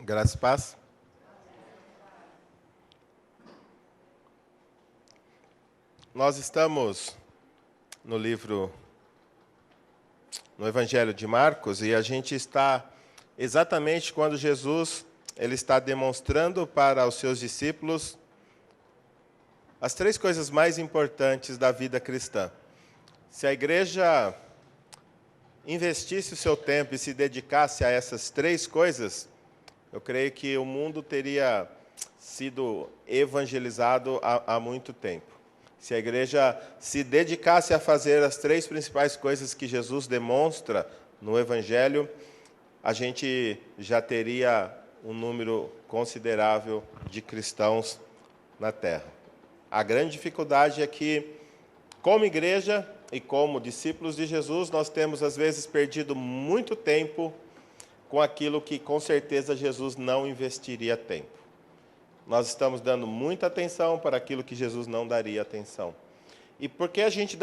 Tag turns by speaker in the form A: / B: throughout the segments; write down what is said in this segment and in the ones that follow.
A: Graças e paz. Nós estamos no Evangelho de Marcos, e a gente está exatamente quando Jesus ele está demonstrando para os seus discípulos as três coisas mais importantes da vida cristã. Se a igreja investisse o seu tempo e se dedicasse a essas três coisas, eu creio que o mundo teria sido evangelizado há muito tempo. Se a igreja se dedicasse a fazer as três principais coisas que Jesus demonstra no Evangelho, a gente já teria um número considerável de cristãos na Terra. A grande dificuldade é que, como igreja e como discípulos de Jesus, nós temos, às vezes, perdido muito tempo com aquilo que, com certeza, Jesus não investiria tempo. Nós estamos dando muita atenção para aquilo que Jesus não daria atenção. E porque a gente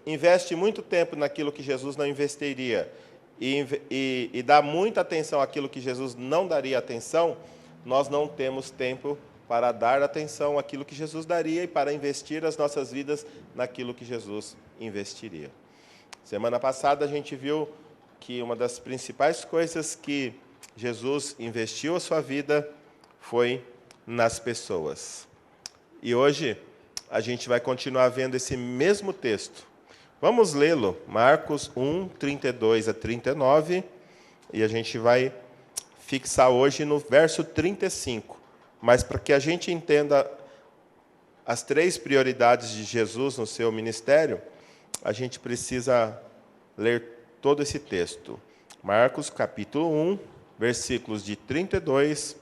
A: investe muito tempo naquilo que Jesus não investiria e dá muita atenção àquilo que Jesus não daria atenção, nós não temos tempo para dar atenção àquilo que Jesus daria e para investir as nossas vidas naquilo que Jesus investiria. Semana passada a gente viu que uma das principais coisas que Jesus investiu a sua vida foi nas pessoas. E hoje a gente vai continuar vendo esse mesmo texto. Vamos lê-lo, Marcos 1, 32 a 39, e a gente vai fixar hoje no verso 35. Mas para que a gente entenda as três prioridades de Jesus no seu ministério, a gente precisa ler todo esse texto. Marcos, capítulo 1, versículos de 32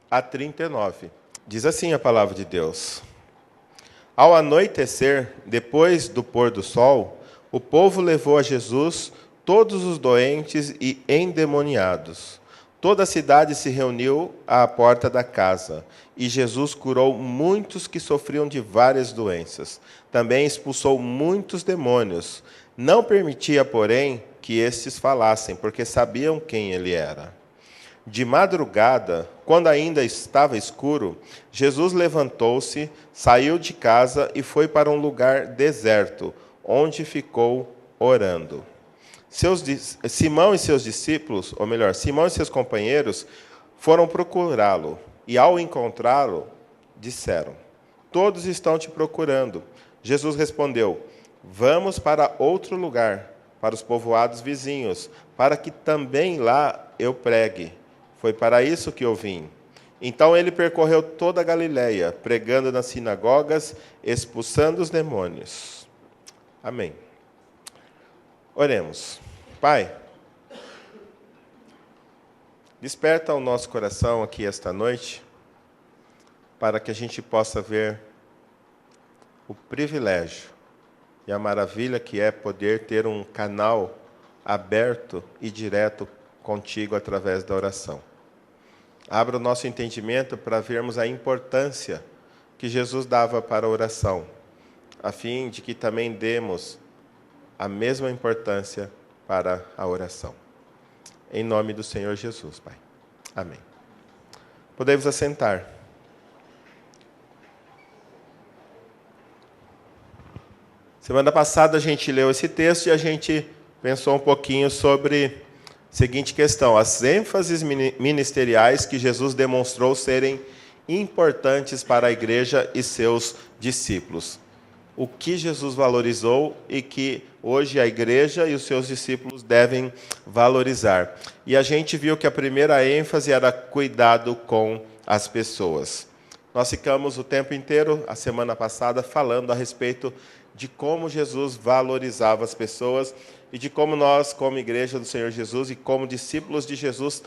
A: a 39. Diz assim a palavra de Deus: Ao anoitecer, depois do pôr do sol, o povo levou a Jesus todos os doentes e endemoniados. Toda a cidade se reuniu à porta da casa, e Jesus curou muitos que sofriam de várias doenças. Também expulsou muitos demônios. Não permitia, porém, que estes falassem, porque sabiam quem ele era. De madrugada, quando ainda estava escuro, Jesus levantou-se, saiu de casa e foi para um lugar deserto, onde ficou orando. Simão e seus discípulos, ou melhor, Simão e seus companheiros, foram procurá-lo, e ao encontrá-lo, disseram: Todos estão te procurando. Jesus respondeu: Vamos para outro lugar, para os povoados vizinhos, para que também lá eu pregue. Foi para isso que eu vim. Então ele percorreu toda a Galiléia, pregando nas sinagogas, expulsando os demônios. Amém. Oremos. Pai, desperta o nosso coração aqui esta noite, para que a gente possa ver o privilégio e a maravilha que é poder ter um canal aberto e direto contigo através da oração. Abra o nosso entendimento para vermos a importância que Jesus dava para a oração, a fim de que também demos a mesma importância para a oração. Em nome do Senhor Jesus, Pai. Amém. Podemos assentar. Semana passada a gente leu esse texto e a gente pensou um pouquinho sobre a seguinte questão: as ênfases ministeriais que Jesus demonstrou serem importantes para a igreja e seus discípulos. O que Jesus valorizou e que hoje a igreja e os seus discípulos devem valorizar. E a gente viu que a primeira ênfase era cuidado com as pessoas. Nós ficamos o tempo inteiro, a semana passada, falando a respeito de como Jesus valorizava as pessoas e de como nós, como igreja do Senhor Jesus e como discípulos de Jesus,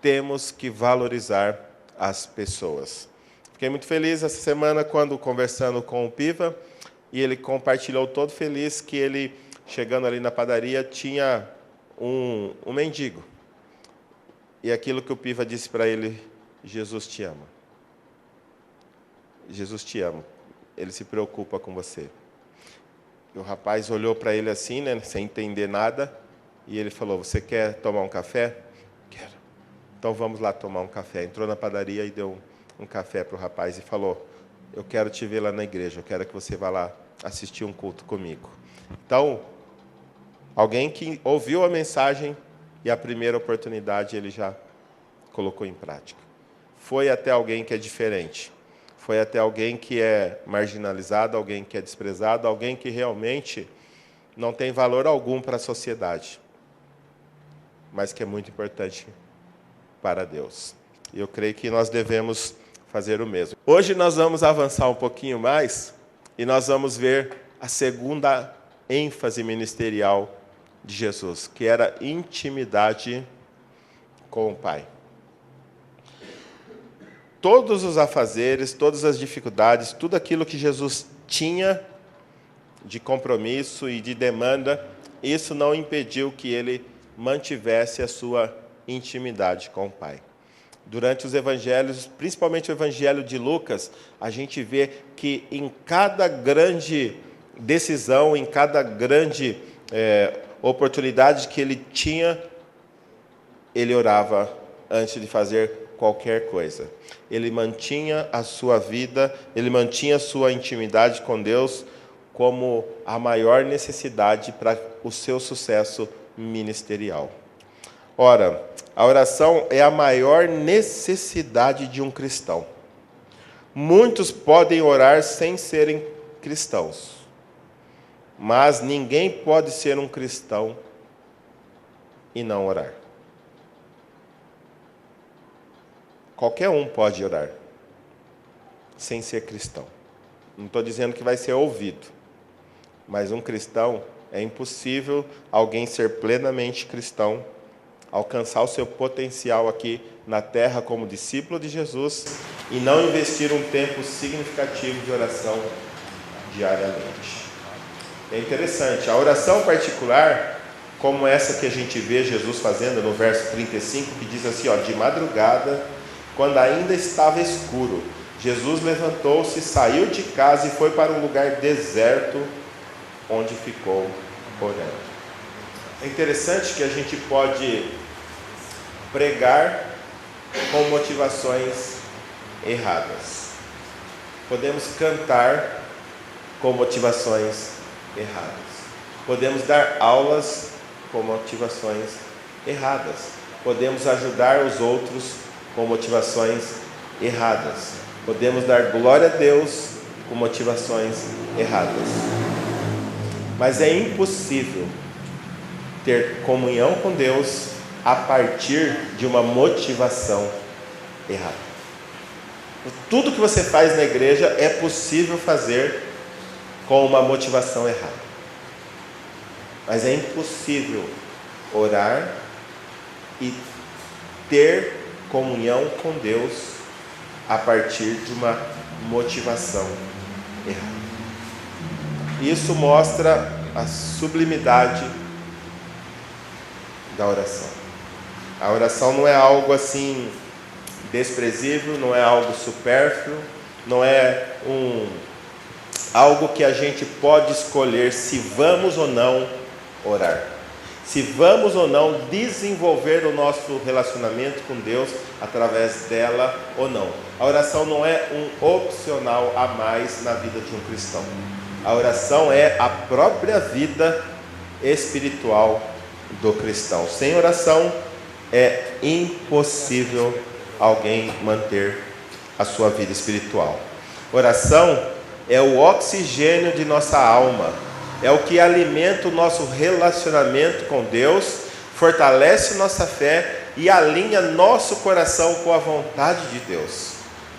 A: temos que valorizar as pessoas. Fiquei muito feliz essa semana quando, conversando com o Piva, e ele compartilhou todo feliz que ele, chegando ali na padaria, tinha um mendigo. E aquilo que o Piva disse para ele: Jesus te ama. Jesus te ama. Ele se preocupa com você. E o rapaz olhou para ele assim, sem entender nada, e ele falou: Você quer tomar um café? Quero. Então vamos lá tomar um café. Entrou na padaria e deu um café para o rapaz e falou: eu quero te ver lá na igreja, eu quero que você vá lá assistir um culto comigo. Então, alguém que ouviu a mensagem e a primeira oportunidade ele já colocou em prática. Foi até alguém que é diferente. Foi até alguém que é marginalizado, alguém que é desprezado, alguém que realmente não tem valor algum para a sociedade, mas que é muito importante para Deus. E eu creio que nós devemos fazer o mesmo. Hoje nós vamos avançar um pouquinho mais e nós vamos ver a segunda ênfase ministerial de Jesus, que era intimidade com o Pai. Todos os afazeres, todas as dificuldades, tudo aquilo que Jesus tinha de compromisso e de demanda, isso não impediu que ele mantivesse a sua intimidade com o Pai. Durante os evangelhos, principalmente o evangelho de Lucas, a gente vê que em cada grande decisão, em cada grande oportunidade que ele tinha, ele orava antes de fazer qualquer coisa. Ele mantinha a sua vida, ele mantinha a sua intimidade com Deus como a maior necessidade para o seu sucesso ministerial. Ora, a oração é a maior necessidade de um cristão. Muitos podem orar sem serem cristãos, mas ninguém pode ser um cristão e não orar. Qualquer um pode orar sem ser cristão. Não estou dizendo que vai ser ouvido, mas um cristão, é impossível alguém ser plenamente cristão, alcançar o seu potencial aqui na terra como discípulo de Jesus e não investir um tempo significativo de oração diariamente. É interessante, a oração particular, como essa que a gente vê Jesus fazendo no verso 35, que diz assim, de madrugada, quando ainda estava escuro, Jesus levantou-se, saiu de casa e foi para um lugar deserto, onde ficou orando. É interessante que a gente pode pregar com motivações erradas. Podemos cantar com motivações erradas. Podemos dar aulas com motivações erradas. Podemos ajudar os outros com motivações erradas. Podemos dar glória a Deus com motivações erradas. Mas é impossível ter comunhão com Deus a partir de uma motivação errada. Tudo que você faz na igreja é possível fazer com uma motivação errada. Mas é impossível orar e ter comunhão com Deus a partir de uma motivação errada. Isso mostra a sublimidade da oração. A oração não é algo assim desprezível, não é algo supérfluo, não é algo que a gente pode escolher se vamos ou não orar. Se vamos ou não desenvolver o nosso relacionamento com Deus através dela ou não. A oração não é um opcional a mais na vida de um cristão. A oração é a própria vida espiritual do cristão. Sem oração é impossível alguém manter a sua vida espiritual. Oração é o oxigênio de nossa alma. É o que alimenta o nosso relacionamento com Deus, fortalece nossa fé e alinha nosso coração com a vontade de Deus,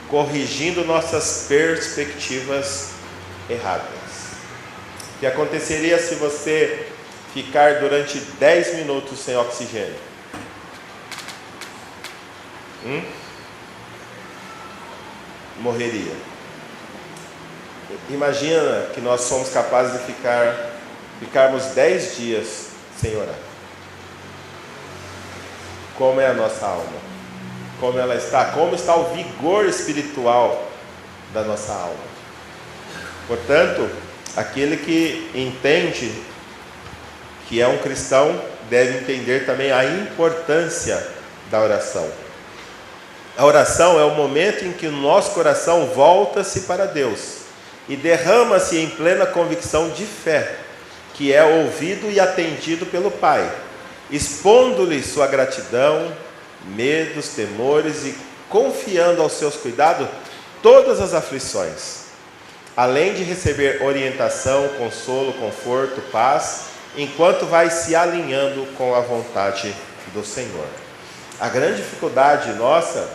A: corrigindo nossas perspectivas erradas. O que aconteceria se você ficar durante 10 minutos sem oxigênio? Morreria. Imagina que nós somos capazes de ficarmos 10 dias sem orar. Como é a nossa alma? Como ela está? Como está o vigor espiritual da nossa alma? Portanto, aquele que entende que é um cristão deve entender também a importância da oração. A oração é o momento em que o nosso coração volta-se para Deus e derrama-se em plena convicção de fé, que é ouvido e atendido pelo Pai, expondo-lhe sua gratidão, medos, temores e confiando aos seus cuidados todas as aflições, além de receber orientação, consolo, conforto, paz, enquanto vai se alinhando com a vontade do Senhor. A grande dificuldade nossa,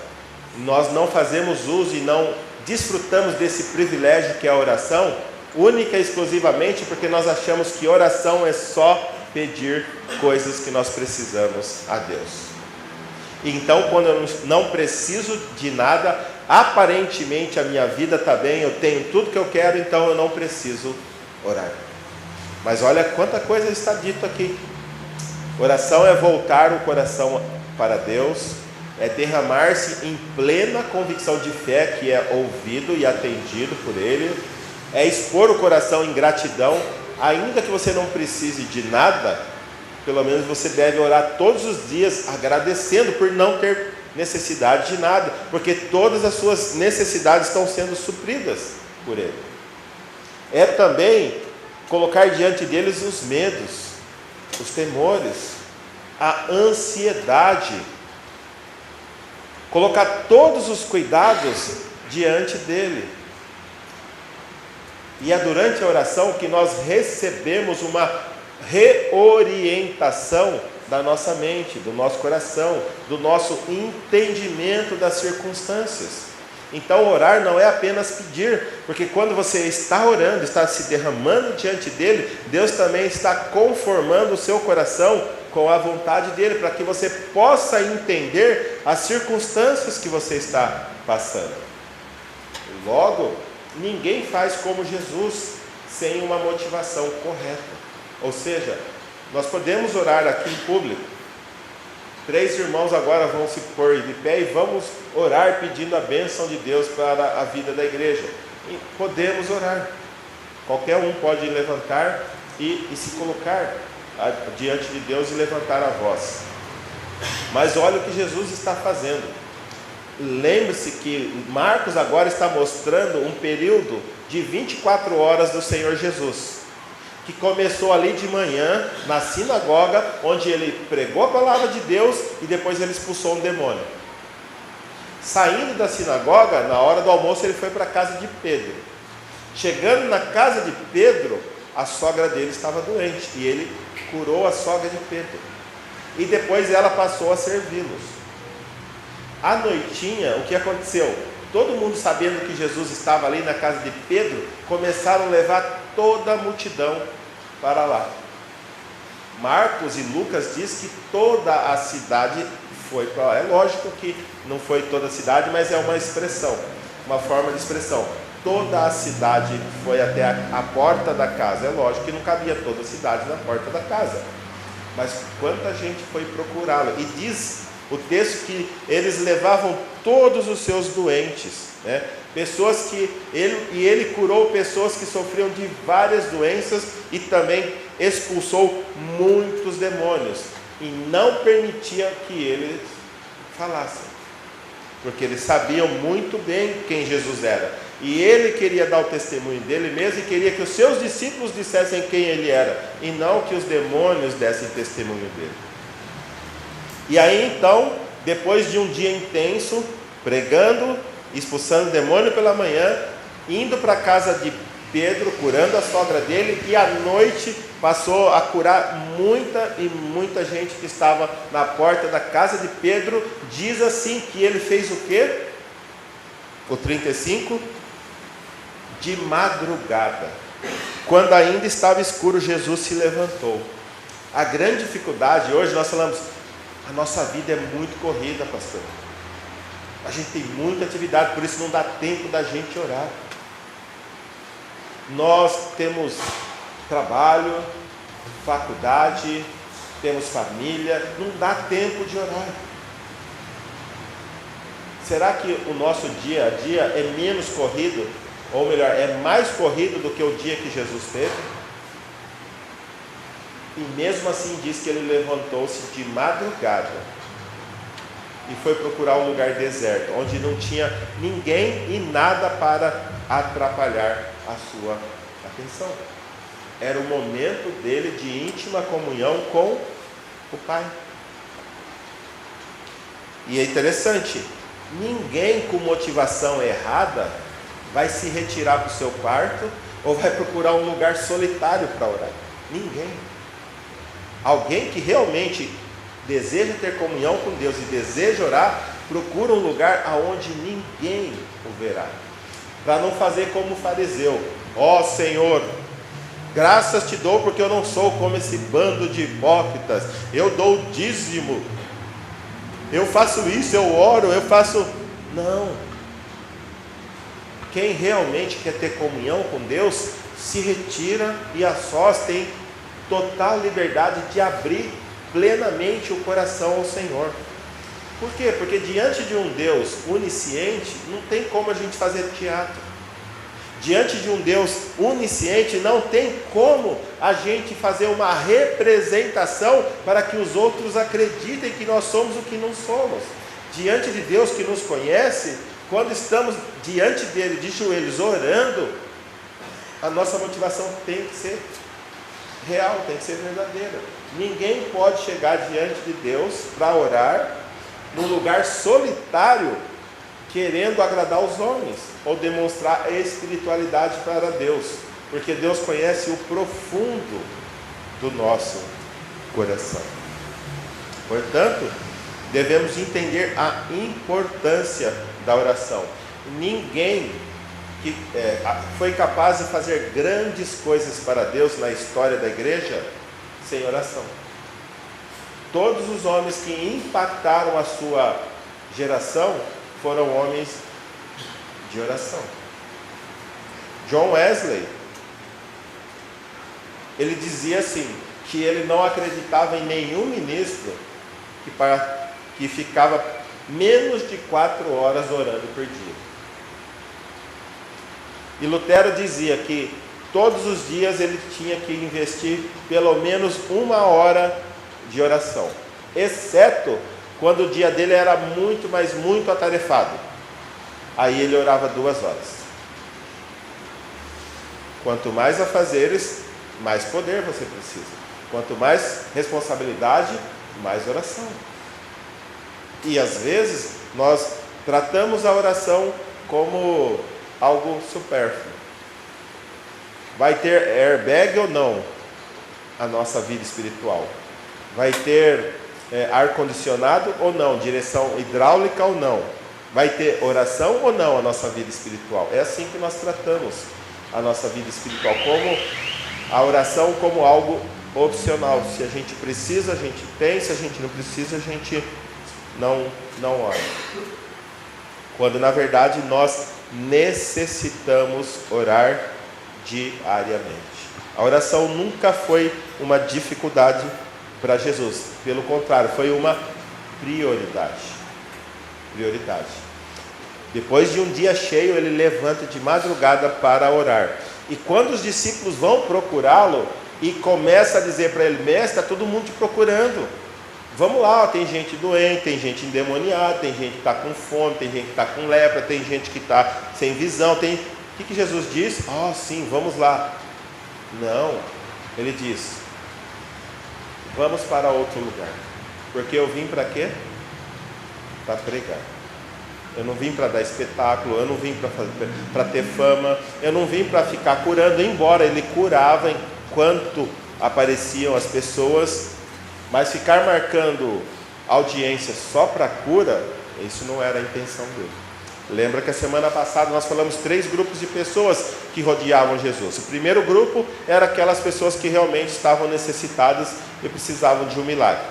A: nós não fazemos uso e não desfrutamos desse privilégio que é a oração, única e exclusivamente porque nós achamos que oração é só pedir coisas que nós precisamos a Deus. Então, quando eu não preciso de nada, aparentemente a minha vida está bem, eu tenho tudo que eu quero, então eu não preciso orar. Mas olha quanta coisa está dito aqui. Oração é voltar o coração para Deus, é derramar-se em plena convicção de fé, que é ouvido e atendido por Ele, é expor o coração em gratidão, ainda que você não precise de nada, pelo menos você deve orar todos os dias agradecendo por não ter necessidade de nada, porque todas as suas necessidades estão sendo supridas por Ele. É também colocar diante deles os medos, os temores, a ansiedade, colocar todos os cuidados diante dele. E é durante a oração que nós recebemos uma reorientação da nossa mente, do nosso coração, do nosso entendimento das circunstâncias. Então orar não é apenas pedir, porque quando você está orando, está se derramando diante dele, Deus também está conformando o seu coração com a vontade dele, para que você possa entender as circunstâncias que você está passando. Logo, ninguém faz como Jesus sem uma motivação correta. Ou seja, nós podemos orar aqui em público. 3 irmãos agora vão se pôr de pé e vamos orar pedindo a bênção de Deus para a vida da igreja. E podemos orar. Qualquer um pode levantar e se colocar diante de Deus e levantar a voz. Mas olha o que Jesus está fazendo. Lembre-se que Marcos agora está mostrando um período de 24 horas do Senhor Jesus, que começou ali de manhã, na sinagoga, onde ele pregou a palavra de Deus e depois ele expulsou um demônio. Saindo da sinagoga, na hora do almoço, ele foi para a casa de Pedro. Chegando na casa de Pedro, a sogra dele estava doente e ele curou a sogra de Pedro. E depois ela passou a servi-los. À noitinha, o que aconteceu? Todo mundo sabendo que Jesus estava ali na casa de Pedro, começaram a levar toda a multidão para lá. Marcos e Lucas diz que toda a cidade foi para lá. É lógico que não foi toda a cidade, mas é uma expressão, uma forma de expressão. Toda a cidade foi até a porta da casa. É lógico que não cabia toda a cidade na porta da casa, mas quanta gente foi procurá-lo. E diz o texto que eles levavam todos os seus doentes, né? Pessoas que ele curou pessoas que sofriam de várias doenças e também expulsou muitos demônios e não permitia que eles falassem, porque eles sabiam muito bem quem Jesus era e ele queria dar o testemunho dele mesmo e queria que os seus discípulos dissessem quem ele era e não que os demônios dessem testemunho dele. E aí então, depois de um dia intenso, pregando, expulsando o demônio pela manhã, indo para a casa de Pedro, curando a sogra dele, e à noite passou a curar muita gente que estava na porta da casa de Pedro. Diz assim que ele fez o quê? O 35, de madrugada, quando ainda estava escuro, Jesus se levantou. A grande dificuldade hoje, nós falamos, a nossa vida é muito corrida, pastor. A gente tem muita atividade, por isso não dá tempo da gente orar. Nós temos trabalho, faculdade, temos família, não dá tempo de orar. Será que o nosso dia a dia é menos corrido, ou melhor, é mais corrido do que o dia que Jesus teve? E mesmo assim diz que ele levantou-se de madrugada. e foi procurar um lugar deserto, onde não tinha ninguém e nada para atrapalhar a sua atenção. Era o momento dele de íntima comunhão com o Pai. E é interessante, ninguém com motivação errada vai se retirar para o seu quarto ou vai procurar um lugar solitário para orar. Ninguém. Alguém que realmente deseja ter comunhão com Deus e deseja orar, procura um lugar aonde ninguém o verá. Para não fazer como o fariseu. Ó Senhor, graças te dou porque eu não sou como esse bando de hipócritas. Eu dou o dízimo. Eu faço isso, eu oro, eu faço... Não. Quem realmente quer ter comunhão com Deus, se retira e a sós tem total liberdade de abrir plenamente o coração ao Senhor. Por quê? Porque diante de um Deus onisciente, não tem como a gente fazer teatro. Diante de um Deus onisciente, não tem como a gente fazer uma representação para que os outros acreditem que nós somos o que não somos. Diante de Deus que nos conhece, quando estamos diante dele de joelhos orando, a nossa motivação tem que ser real, tem que ser verdadeira. Ninguém pode chegar diante de Deus para orar num lugar solitário, querendo agradar os homens ou demonstrar espiritualidade para Deus, porque Deus conhece o profundo do nosso coração. Portanto, devemos entender a importância da oração. Ninguém que foi capaz de fazer grandes coisas para Deus na história da igreja sem oração. Todos os homens que impactaram a sua geração foram homens de oração. John Wesley, ele dizia assim, que ele não acreditava em nenhum ministro que ficava menos de 4 horas orando por dia. E Lutero dizia que todos os dias ele tinha que investir pelo menos 1 hora de oração, exceto quando o dia dele era muito, mas muito atarefado. Aí ele orava 2 horas. Quanto mais afazeres, mais poder você precisa. Quanto mais responsabilidade, mais oração. E às vezes nós tratamos a oração como algo supérfluo. Vai ter airbag ou não a nossa vida espiritual? Vai ter ar-condicionado ou não? Direção hidráulica ou não? Vai ter oração ou não a nossa vida espiritual? É assim que nós tratamos a nossa vida espiritual, como a oração como algo opcional. Se a gente precisa, a gente tem. Se a gente não precisa, a gente não ora. Quando na verdade nós necessitamos orar diariamente. A oração nunca foi uma dificuldade para Jesus. Pelo contrário, foi uma prioridade. Depois de um dia cheio, ele levanta de madrugada para orar. E quando os discípulos vão procurá-lo e começa a dizer para ele: mestre, está todo mundo te procurando. Vamos lá, tem gente doente, tem gente endemoniada, tem gente que está com fome, tem gente que está com lepra, tem gente que está sem visão. O que Jesus diz? Sim, vamos lá. Não, ele diz: vamos para outro lugar. Porque eu vim para quê? Para pregar. Eu não vim para dar espetáculo, eu não vim para ter fama, eu não vim para ficar curando, embora ele curava enquanto apareciam as pessoas, mas ficar marcando audiência só para cura, isso não era a intenção dele. Lembra que a semana passada nós falamos 3 grupos de pessoas que rodeavam Jesus. O primeiro grupo era aquelas pessoas que realmente estavam necessitadas e precisavam de um milagre.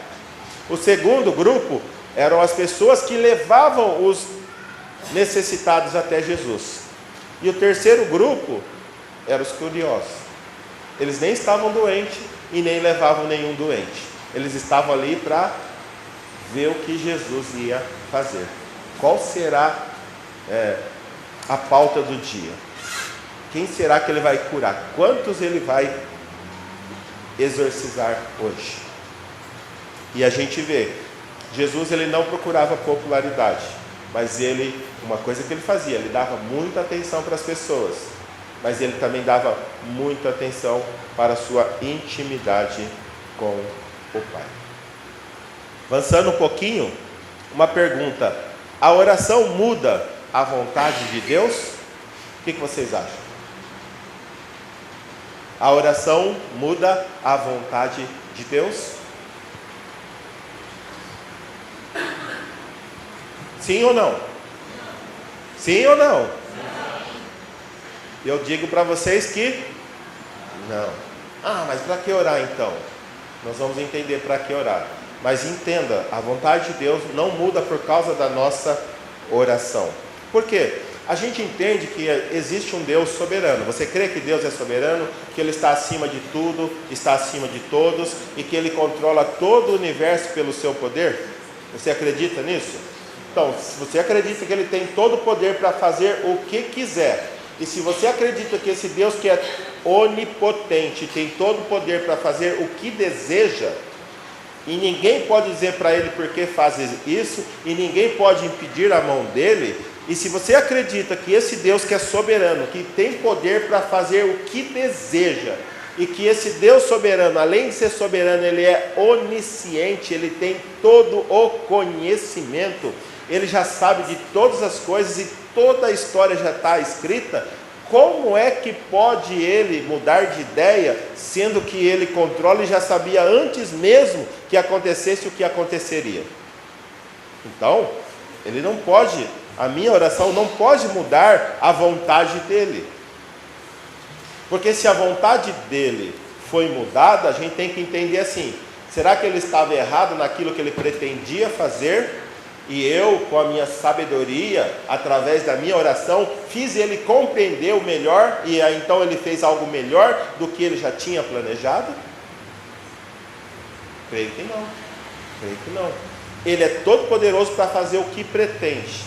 A: O segundo grupo eram as pessoas que levavam os necessitados até Jesus. E o terceiro grupo eram os curiosos. Eles nem estavam doentes e nem levavam nenhum doente. Eles estavam ali para ver o que Jesus ia fazer. Qual será a pauta do dia? Quem será que ele vai curar? Quantos ele vai exorcizar hoje? E a gente vê Jesus ele não procurava popularidade, mas uma coisa que ele fazia, ele dava muita atenção para as pessoas, mas ele também dava muita atenção para a sua intimidade com o Pai. Avançando um pouquinho, uma pergunta: a oração muda a vontade de Deus? O que vocês acham? A oração muda a vontade de Deus? Sim ou não? Sim ou não? Eu digo para vocês que não. Ah, mas para que orar então? Nós vamos entender para que orar. Mas entenda, a vontade de Deus não muda por causa da nossa oração. Por quê? A gente entende que existe um Deus soberano. Você crê que Deus é soberano? Que Ele está acima de tudo, está acima de todos e que Ele controla todo o universo pelo seu poder? Você acredita nisso? Então, se você acredita que Ele tem todo o poder para fazer o que quiser, e se você acredita que esse Deus que é onipotente, tem todo o poder para fazer o que deseja, e ninguém pode dizer para Ele por que faz isso, e ninguém pode impedir a mão dEle, e se você acredita que esse Deus que é soberano, que tem poder para fazer o que deseja, e que esse Deus soberano, além de ser soberano, Ele é onisciente, Ele tem todo o conhecimento, Ele já sabe de todas as coisas e toda a história já está escrita, como é que pode Ele mudar de ideia, sendo que Ele controla e já sabia antes mesmo que acontecesse o que aconteceria? Então, Ele não pode, a minha oração não pode mudar a vontade dEle. Porque se a vontade dEle foi mudada, a gente tem que entender assim: será que Ele estava errado naquilo que Ele pretendia fazer? E eu, com a minha sabedoria, através da minha oração, fiz Ele compreender o melhor, e aí então Ele fez algo melhor do que Ele já tinha planejado? Creio que não. Creio que não. Ele é todo poderoso para fazer o que pretende.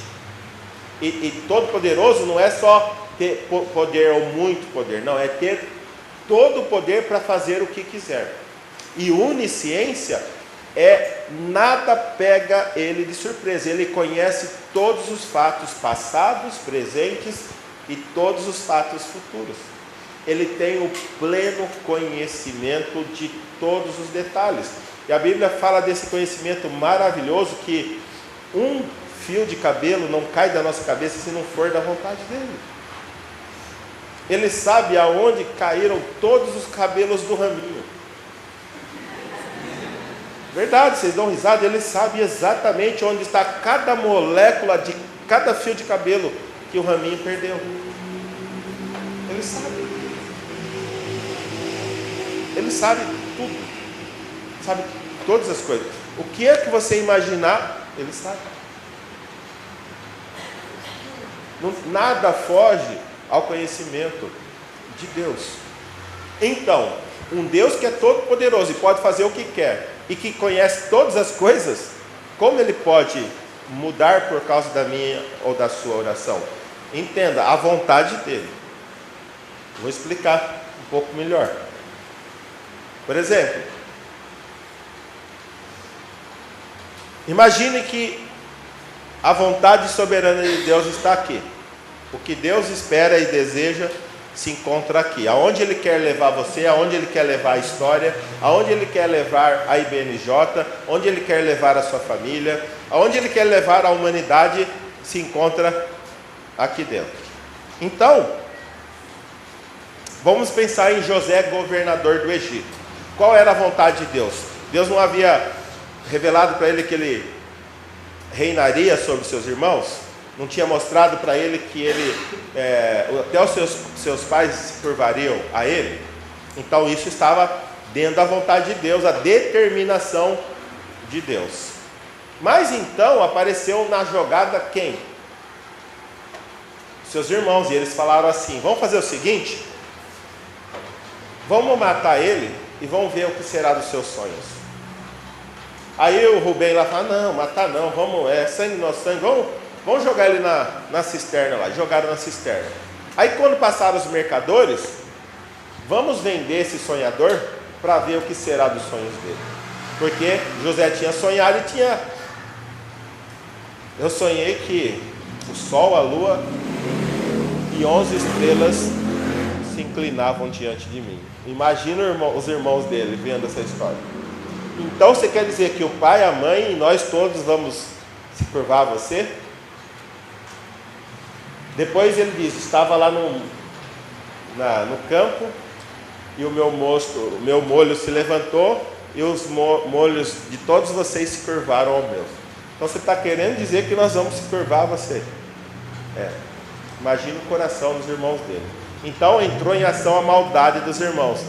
A: E todo poderoso não é só ter poder ou muito poder, não, é ter todo o poder para fazer o que quiser. E onisciência é nada pega Ele de surpresa. Ele conhece todos os fatos passados, presentes e todos os fatos futuros. Ele tem o pleno conhecimento de todos os detalhes. E a Bíblia fala desse conhecimento maravilhoso, que um fio de cabelo não cai da nossa cabeça se não for da vontade dEle. Ele sabe aonde caíram todos os cabelos do raminho. Verdade, vocês dão risada. Ele sabe exatamente onde está cada molécula de cada fio de cabelo que o raminho perdeu. Ele sabe. Ele sabe tudo. Sabe todas as coisas. O que é que você imaginar, Ele sabe. Nada foge ao conhecimento de Deus. Então, um Deus que é todo poderoso e pode fazer o que quer, e que conhece todas as coisas, como Ele pode mudar por causa da minha ou da sua oração? Entenda, a vontade dEle. Vou explicar um pouco melhor. Por exemplo, imagine que a vontade soberana de Deus está aqui. O que Deus espera e deseja se encontra aqui. Aonde Ele quer levar você, aonde Ele quer levar a história, aonde Ele quer levar a IBNJ, onde Ele quer levar a sua família, aonde Ele quer levar a humanidade, se encontra aqui dentro. Então, vamos pensar em José, governador do Egito. Qual era a vontade de Deus? Deus não havia revelado para ele que ele reinaria sobre seus irmãos? Não tinha mostrado para ele que ele, até os seus pais se curvariam a ele? Então isso estava dentro da vontade de Deus, a determinação de Deus. Mas então apareceu na jogada quem? Seus irmãos, e eles falaram assim: vamos fazer o seguinte, vamos matar ele e vamos ver o que será dos seus sonhos. Aí o Rubem lá fala: não, matar não, vamos, sangue nosso sangue, vamos jogar ele na cisterna lá. Jogaram na cisterna. Aí quando passaram os mercadores, vamos vender esse sonhador para ver o que será dos sonhos dele. Porque José tinha sonhado e tinha Eu sonhei que o sol, a lua e 11 estrelas se inclinavam diante de mim. Imagina os irmãos dele vendo essa história. Então você quer dizer que o pai, a mãe e nós todos vamos se curvar a você? Depois ele diz, estava lá no campo e o meu molho se levantou e os molhos de todos vocês se curvaram ao meu. Então você está querendo dizer que nós vamos se curvar a você? Imagina o coração dos irmãos dele. Então entrou em ação a maldade dos irmãos.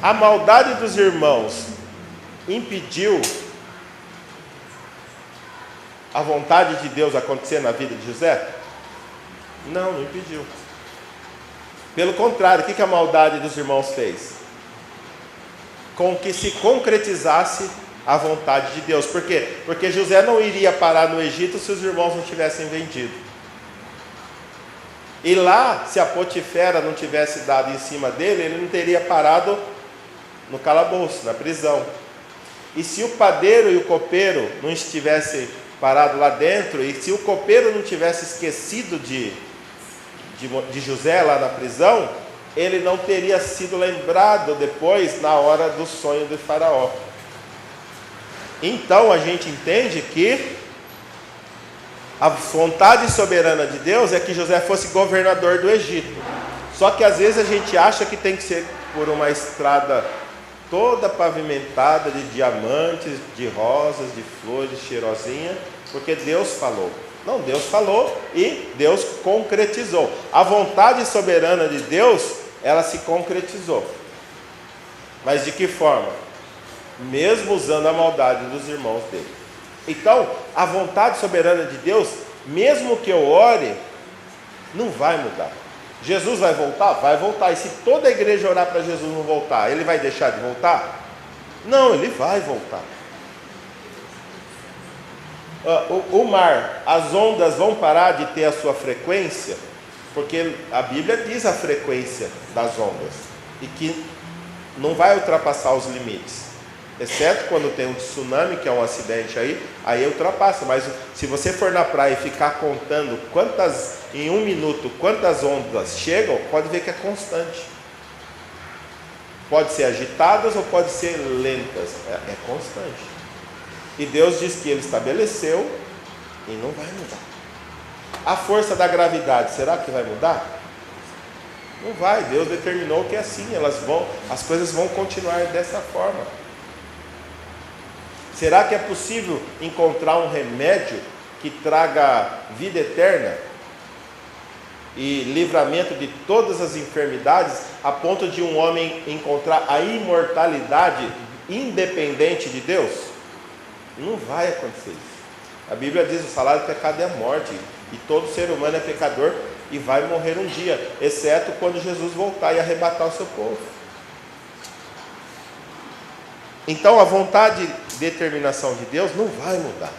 A: A maldade dos irmãos impediu a vontade de Deus acontecer na vida de José? Não impediu. Pelo contrário, o que a maldade dos irmãos fez? Com que se concretizasse a vontade de Deus. Por quê? Porque José não iria parar no Egito se os irmãos não tivessem vendido. E lá, se a Potifera não tivesse dado em cima dele, ele não teria parado no calabouço, na prisão. E se o padeiro e o copeiro não estivessem parados lá dentro, e se o copeiro não tivesse esquecido de José lá na prisão, ele não teria sido lembrado depois na hora do sonho do faraó. Então a gente entende que a vontade soberana de Deus é que José fosse governador do Egito. Só que às vezes a gente acha que tem que ser por uma estrada toda pavimentada de diamantes, de rosas, de flores, cheirosinha, porque Deus falou. Não, Deus falou e Deus concretizou. A vontade soberana de Deus, ela se concretizou. Mas de que forma? Mesmo usando a maldade dos irmãos dele. Então, a vontade soberana de Deus, mesmo que eu ore, não vai mudar. Jesus vai voltar? Vai voltar. E se toda a igreja orar para Jesus não voltar, ele vai deixar de voltar? Não, ele vai voltar. O mar, as ondas vão parar de ter a sua frequência, porque a Bíblia diz a frequência das ondas, e que não vai ultrapassar os limites, exceto quando tem um tsunami, que é um acidente aí ultrapassa. Mas se você for na praia e ficar contando em um minuto, quantas ondas chegam, pode ver que é constante. Pode ser agitadas ou pode ser lentas, é constante. E Deus diz que Ele estabeleceu e não vai mudar. A força da gravidade, será que vai mudar? Não vai. Deus determinou que é assim, as coisas vão continuar dessa forma. Será que é possível encontrar um remédio que traga vida eterna e livramento de todas as enfermidades, a ponto de um homem encontrar a imortalidade independente de Deus? Não vai acontecer isso. A Bíblia diz: o salário do pecado é a morte, e todo ser humano é pecador e vai morrer um dia, exceto quando Jesus voltar e arrebatar o seu povo. Então a vontade e determinação de Deus não vai mudar.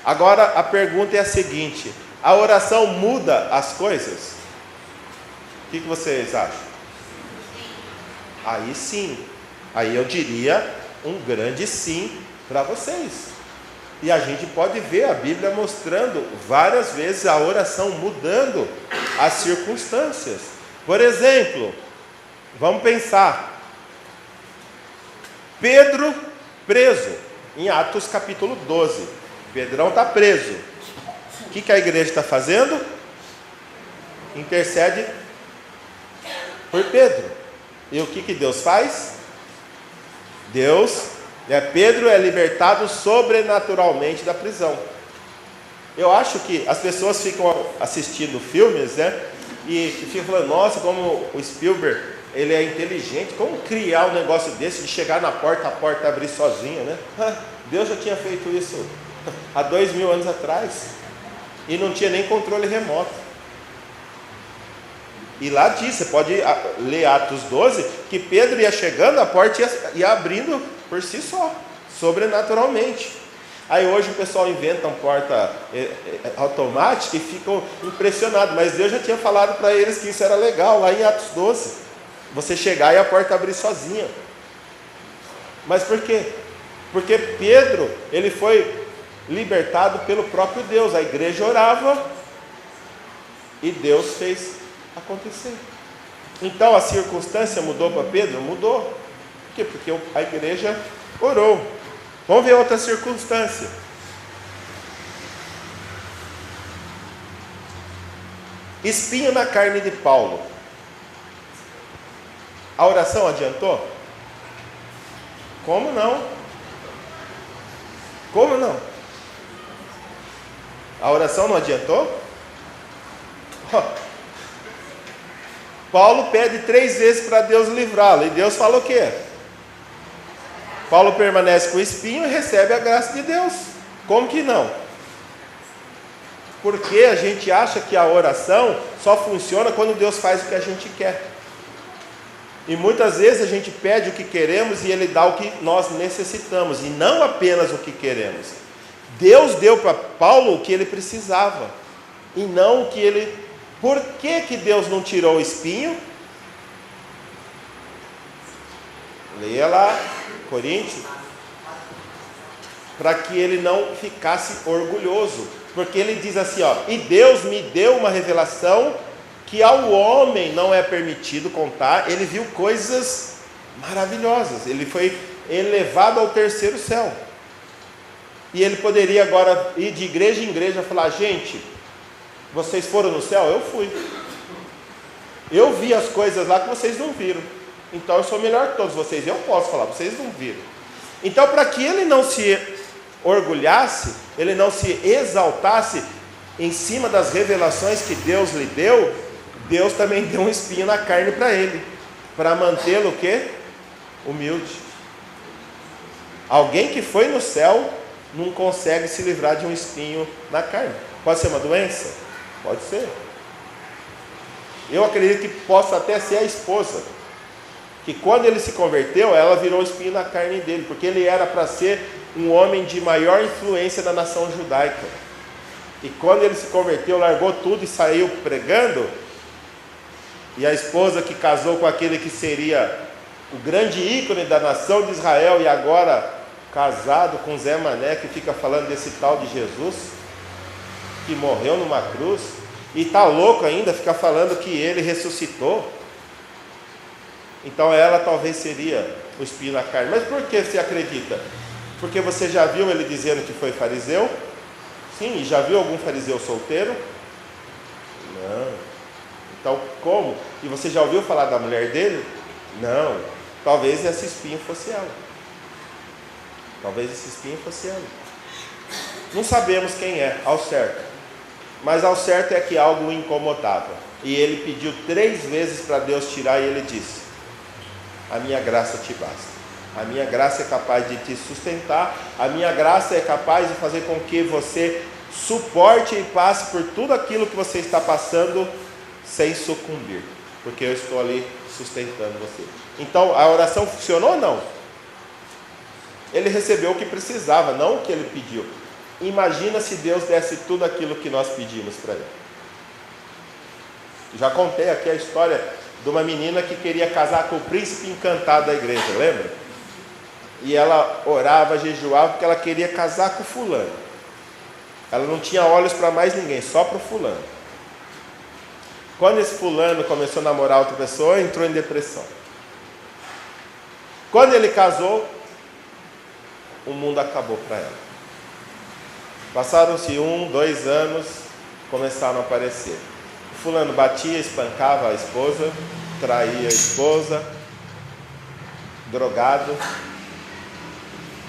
A: Agora a pergunta é a seguinte: a oração muda as coisas? O que vocês acham? Aí sim, aí eu diria um grande sim para vocês. E a gente pode ver a Bíblia mostrando várias vezes a oração mudando as circunstâncias. Por exemplo, vamos pensar, Pedro preso, em Atos capítulo 12, Pedrão está preso. O que a igreja está fazendo? Intercede por Pedro. E o que Deus faz? Pedro é libertado sobrenaturalmente da prisão. Eu acho que as pessoas ficam assistindo filmes, e ficam falando: nossa, como o Spielberg, ele é inteligente, como criar um negócio desse, de chegar na porta, a porta abrir sozinha, Deus já tinha feito isso há 2000 anos atrás, e não tinha nem controle remoto. E lá diz, você pode ler Atos 12, que Pedro ia chegando, a porta ia abrindo por si só, sobrenaturalmente. Aí hoje o pessoal inventa uma porta automática e ficam impressionados, mas Deus já tinha falado para eles que isso era legal, lá em Atos 12, você chegar e a porta abrir sozinha. Mas por quê? Porque Pedro, ele foi libertado pelo próprio Deus. A igreja orava e Deus fez acontecer. Então a circunstância mudou para Pedro? Mudou. Por quê? Porque a igreja orou. Vamos ver outra circunstância. Espinho na carne de Paulo. A oração adiantou? Como não? Como não? A oração não adiantou? Paulo pede 3 vezes para Deus livrá-lo. E Deus fala o quê? Paulo permanece com o espinho e recebe a graça de Deus. Como que não? Porque a gente acha que a oração só funciona quando Deus faz o que a gente quer. E muitas vezes a gente pede o que queremos e Ele dá o que nós necessitamos. E não apenas o que queremos. Deus deu para Paulo o que ele precisava. E não o que ele... Por que Deus não tirou o espinho? Leia lá, Coríntios. Para que ele não ficasse orgulhoso. Porque ele diz assim, ó, e Deus me deu uma revelação que ao homem não é permitido contar. Ele viu coisas maravilhosas. Ele foi elevado ao 3º céu. E ele poderia agora ir de igreja em igreja e falar, gente, vocês foram no céu? Eu fui. Eu vi as coisas lá que vocês não viram. Então eu sou melhor que todos vocês. Eu posso falar, vocês não viram. Então, para que ele não se orgulhasse, ele não se exaltasse em cima das revelações que Deus lhe deu, Deus também deu um espinho na carne para ele, para mantê-lo o quê? Humilde. Alguém que foi no céu não consegue se livrar de um espinho na carne. Pode ser uma doença? Pode ser. Eu acredito que possa até ser a esposa, que quando ele se converteu, ela virou espinho na carne dele, porque ele era para ser um homem de maior influência na nação judaica. E quando ele se converteu, largou tudo e saiu pregando, e a esposa que casou com aquele que seria o grande ícone da nação de Israel, e agora casado com Zé Mané, que fica falando desse tal de Jesus, que morreu numa cruz, e está louco ainda, fica falando que ele ressuscitou. Então ela talvez seria o espinho na carne. Mas por que você acredita? Porque você já viu ele dizendo que foi fariseu? Sim, e já viu algum fariseu solteiro? Não. Então como? E você já ouviu falar da mulher dele? Não. Talvez esse espinho fosse ela. Talvez esse espinho fosse ela. Não sabemos quem é, ao certo. Mas ao certo é que algo o incomodava. E ele pediu 3 vezes para Deus tirar, e ele disse: a minha graça te basta. A minha graça é capaz de te sustentar. A minha graça é capaz de fazer com que você suporte e passe por tudo aquilo que você está passando sem sucumbir. Porque eu estou ali sustentando você. Então, a oração funcionou ou não? Ele recebeu o que precisava, não o que ele pediu. Imagina se Deus desse tudo aquilo que nós pedimos para ele. Já contei aqui a história de uma menina que queria casar com o príncipe encantado da igreja, lembra? E ela orava, jejuava, porque ela queria casar com o fulano. Ela não tinha olhos para mais ninguém, só para o fulano. Quando esse fulano começou a namorar outra pessoa, entrou em depressão. Quando ele casou, o mundo acabou para ela. Passaram-se 1, 2 anos, começaram a aparecer. O fulano batia, espancava a esposa, traía a esposa, drogado.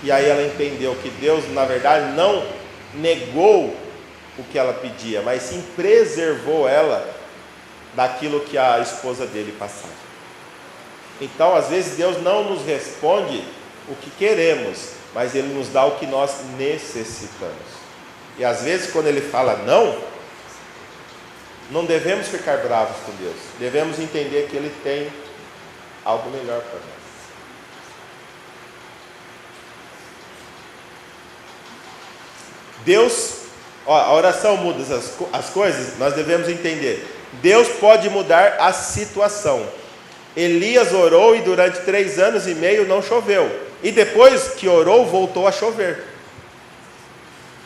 A: E aí ela entendeu que Deus, na verdade, não negou o que ela pedia, mas sim preservou ela daquilo que a esposa dele passava. Então, às vezes, Deus não nos responde o que queremos, mas Ele nos dá o que nós necessitamos. E às vezes, quando Ele fala não devemos ficar bravos com Deus. Devemos entender que Ele tem algo melhor para nós. Deus, a oração muda as coisas, nós devemos entender. Deus pode mudar a situação. Elias orou e durante 3 anos e meio não choveu. E depois que orou, voltou a chover.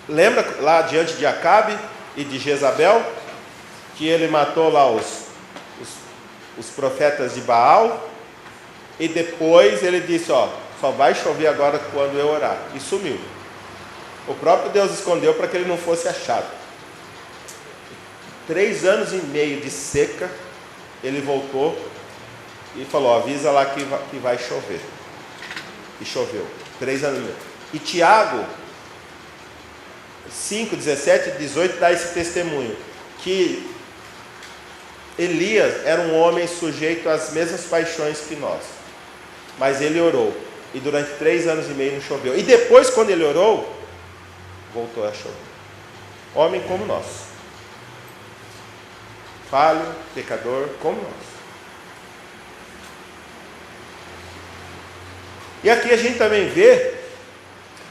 A: Lembra lá diante de Acabe e de Jezabel, que ele matou lá os profetas de Baal, e depois ele disse, ó, só vai chover agora quando eu orar, e sumiu. O próprio Deus escondeu para que ele não fosse achado. 3 anos e meio de seca, ele voltou e falou, avisa lá que vai chover. E choveu, 3 anos e meio. E Tiago 5, 17 e 18 dá esse testemunho, que Elias era um homem sujeito às mesmas paixões que nós, mas ele orou, e durante 3 anos e meio não choveu, e depois quando ele orou, voltou a chover. Homem como nós, falho, pecador como nós. E aqui a gente também vê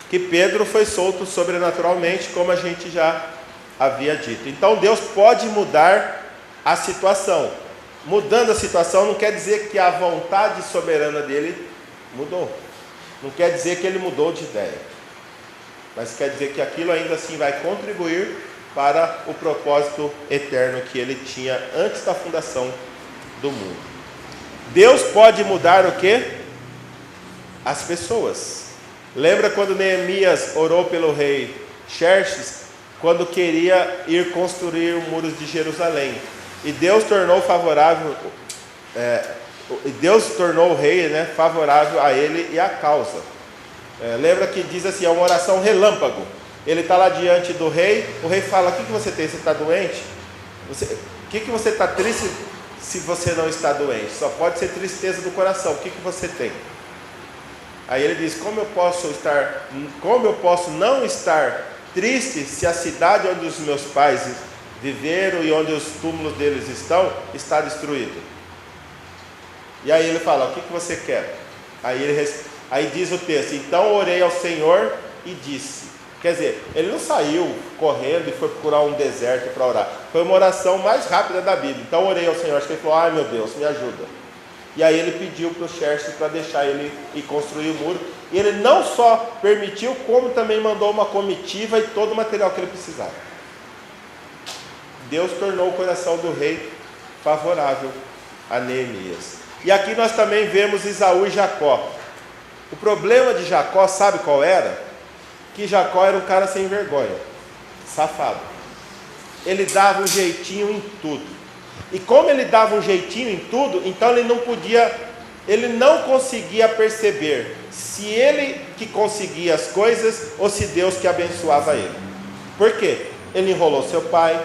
A: que Pedro foi solto sobrenaturalmente, como a gente já havia dito. Então Deus pode mudar a situação. Mudando a situação não quer dizer que a vontade soberana dele mudou. Não quer dizer que ele mudou de ideia. Mas quer dizer que aquilo ainda assim vai contribuir para o propósito eterno que ele tinha antes da fundação do mundo. Deus pode mudar o quê? As pessoas. Lembra quando Neemias orou pelo rei Xerxes, quando queria ir construir os muros de Jerusalém? E Deus tornou favorável, Deus tornou o rei, favorável a ele e à causa. Lembra que diz assim, é uma oração relâmpago. Ele está lá diante do rei, o rei fala, o que você tem? Você está doente? O que você está triste se você não está doente? Só pode ser tristeza do coração, o que você tem? Aí ele diz, como eu posso não estar triste se a cidade onde os meus pais viveram e onde os túmulos deles estão, está destruída? E aí ele fala, o que você quer? Aí diz o texto, então orei ao Senhor e disse. Quer dizer, ele não saiu correndo e foi procurar um deserto para orar. Foi uma oração mais rápida da Bíblia. Então orei ao Senhor, acho que ele falou, ai meu Deus, me ajuda. E aí ele pediu para o Xerxes para deixar ele ir construir o muro. E ele não só permitiu, como também mandou uma comitiva e todo o material que ele precisava. Deus tornou o coração do rei favorável a Neemias. E aqui nós também vemos Esaú e Jacó. O problema de Jacó, sabe qual era? Que Jacó era um cara sem vergonha, safado. Ele dava um jeitinho em tudo. E como ele dava um jeitinho em tudo, então ele não conseguia perceber se ele que conseguia as coisas ou se Deus que abençoava ele. Por quê? Ele enrolou seu pai,